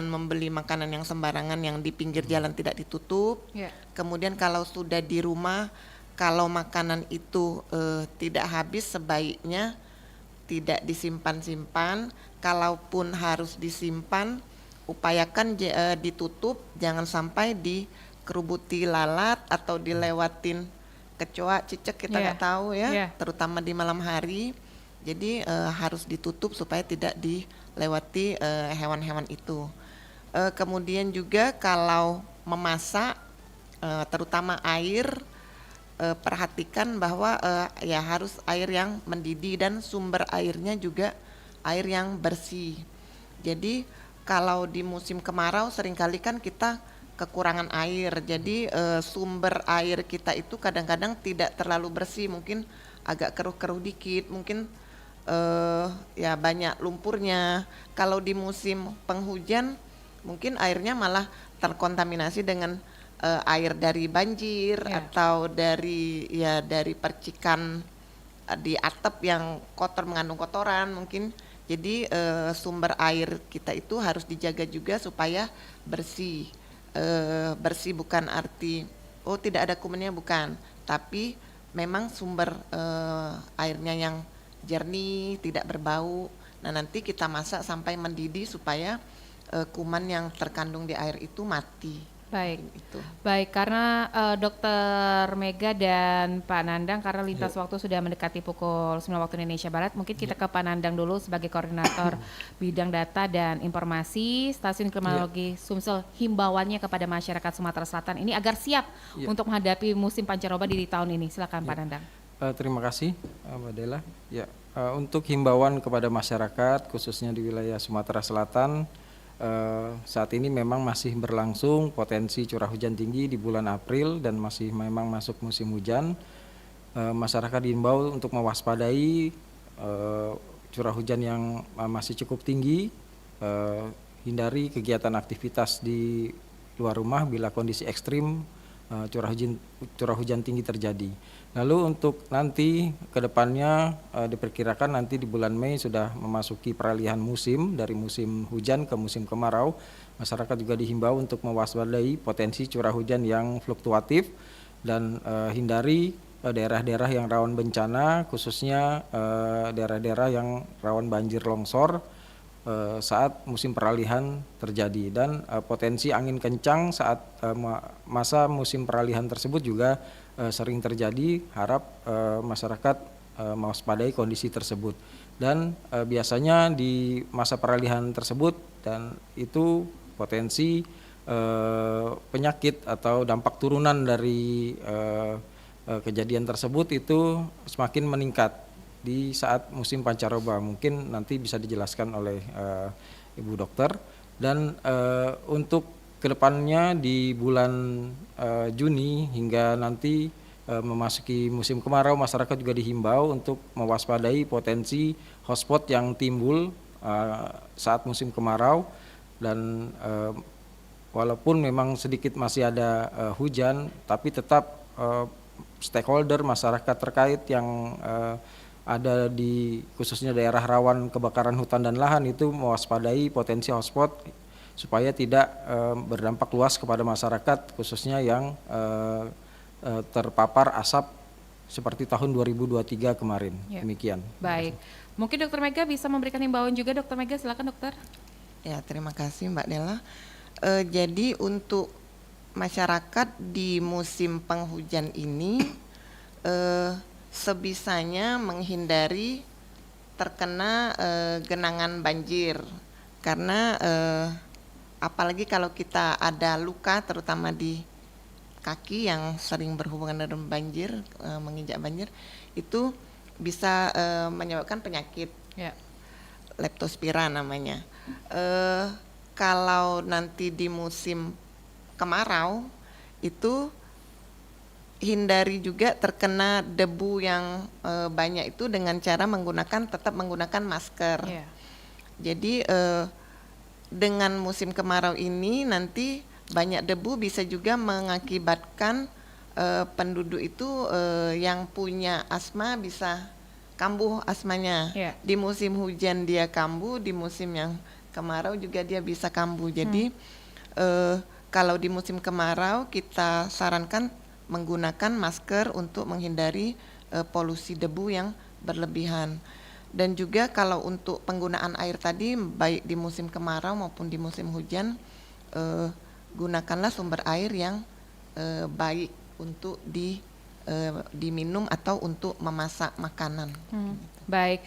membeli makanan yang sembarangan yang di pinggir jalan tidak ditutup. Kemudian kalau sudah di rumah, kalau makanan itu tidak habis, sebaiknya tidak disimpan-simpan. Kalaupun harus disimpan, upayakan ditutup, jangan sampai dikerubuti lalat atau dilewatin kecoa, cicak, kita nggak tahu ya, terutama di malam hari. Jadi harus ditutup supaya tidak dilewati hewan-hewan itu. Kemudian juga kalau memasak, terutama air, perhatikan bahwa ya harus air yang mendidih dan sumber airnya juga air yang bersih. Jadi kalau di musim kemarau seringkali kan kita kekurangan air. Jadi sumber air kita itu kadang-kadang tidak terlalu bersih, mungkin agak keruh-keruh dikit, mungkin ya banyak lumpurnya. Kalau di musim penghujan mungkin airnya malah terkontaminasi dengan air dari banjir atau dari percikan di atap yang kotor, mengandung kotoran mungkin. Jadi sumber air kita itu harus dijaga juga supaya bersih. Bersih bukan arti tidak ada kumannya, bukan, tapi memang sumber airnya yang jernih, tidak berbau. Nah, nanti kita masak sampai mendidih supaya kuman yang terkandung di air itu mati. Baik, Itu. baik karena Dokter Mega dan Pak Nandang karena lintas waktu sudah mendekati pukul 9 waktu Indonesia Barat, mungkin kita ke Pak Nandang dulu sebagai koordinator bidang data dan informasi Stasiun Klimatologi Sumsel, himbauannya kepada masyarakat Sumatera Selatan ini agar siap untuk menghadapi musim pancaroba di tahun ini. Silakan Pak Nandang. Terima kasih Mbak Dela. Ya, untuk himbauan kepada masyarakat khususnya di wilayah Sumatera Selatan, saat ini memang masih berlangsung potensi curah hujan tinggi di bulan April dan masih memang masuk musim hujan. Masyarakat diimbau untuk mewaspadai curah hujan yang masih cukup tinggi, hindari kegiatan aktivitas di luar rumah bila kondisi ekstrim curah hujan tinggi terjadi. Lalu untuk nanti ke depannya diperkirakan nanti di bulan Mei sudah memasuki peralihan musim dari musim hujan ke musim kemarau. Masyarakat juga dihimbau untuk mewaspadai potensi curah hujan yang fluktuatif dan hindari daerah-daerah yang rawan bencana, khususnya daerah-daerah yang rawan banjir longsor saat musim peralihan terjadi, dan potensi angin kencang saat masa musim peralihan tersebut juga sering terjadi. Harap masyarakat mewaspadai kondisi tersebut, dan biasanya di masa peralihan tersebut dan itu potensi penyakit atau dampak turunan dari kejadian tersebut itu semakin meningkat di saat musim pancaroba. Mungkin nanti bisa dijelaskan oleh Ibu Dokter. Dan untuk kedepannya di bulan Juni hingga nanti memasuki musim kemarau, masyarakat juga dihimbau untuk mewaspadai potensi hotspot yang timbul saat musim kemarau. Dan walaupun memang sedikit masih ada hujan, tapi tetap stakeholder masyarakat terkait yang ada di khususnya daerah rawan kebakaran hutan dan lahan itu mewaspadai potensi hotspot supaya tidak berdampak luas kepada masyarakat khususnya yang terpapar asap seperti tahun 2023 kemarin. Ya. Demikian. Baik. Mungkin Dokter Mega bisa memberikan himbauan juga. Dokter Mega, silakan Dokter. Ya, terima kasih Mbak Dela. Jadi untuk masyarakat di musim penghujan ini sebisanya menghindari terkena genangan banjir, karena apalagi kalau kita ada luka terutama di kaki yang sering berhubungan dengan banjir, menginjak banjir, itu bisa menyebabkan penyakit leptospira namanya. Kalau nanti di musim kemarau itu hindari juga terkena debu yang banyak itu dengan cara tetap menggunakan masker. Jadi dengan musim kemarau ini nanti banyak debu bisa juga mengakibatkan penduduk itu yang punya asma bisa kambuh asmanya. Di musim hujan dia kambuh, di musim yang kemarau juga dia bisa kambuh. Jadi kalau di musim kemarau kita sarankan menggunakan masker untuk menghindari polusi debu yang berlebihan. Dan juga kalau untuk penggunaan air tadi baik di musim kemarau maupun di musim hujan, gunakanlah sumber air yang baik untuk diminum atau untuk memasak makanan. Baik,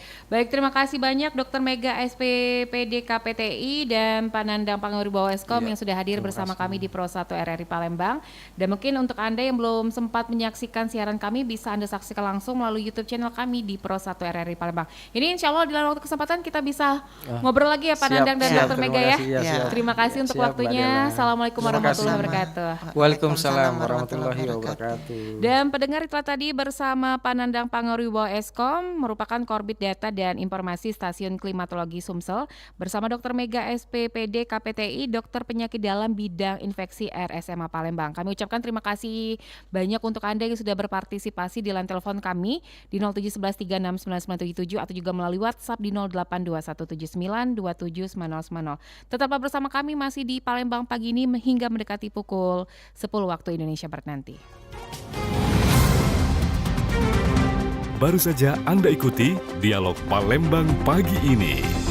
terima kasih banyak Dr. Mega SPPD KPTI dan Pak Nandang Panguribawa Eskom yang sudah hadir bersama kami di Pro 1 RRI Palembang. Dan mungkin untuk Anda yang belum sempat menyaksikan siaran kami, bisa Anda saksikan langsung melalui YouTube channel kami di Pro 1 RRI Palembang. Ini insya Allah di lain waktu kesempatan kita bisa ngobrol lagi ya Pak Nandang dan Dr. Mega ya. Terima kasih untuk waktunya. Assalamualaikum warahmatullahi wabarakatuh. Waalaikumsalam warahmatullahi wabarakatuh. Dan pendengar, itulah tadi bersama Pak Nandang Panguribawa Eskom, merupakan Korbit Data dan Informasi Stasiun Klimatologi Sumsel, bersama Dr. Mega SPPD KPTI, dokter penyakit dalam bidang infeksi RSMA Palembang. Kami ucapkan terima kasih banyak untuk Anda yang sudah berpartisipasi di line telepon kami di 0711369977 atau juga melalui WhatsApp di 082179279090. Tetaplah bersama kami masih di Palembang pagi ini hingga mendekati pukul 10 waktu Indonesia Barat nanti. Baru saja Anda ikuti Dialog Palembang pagi ini.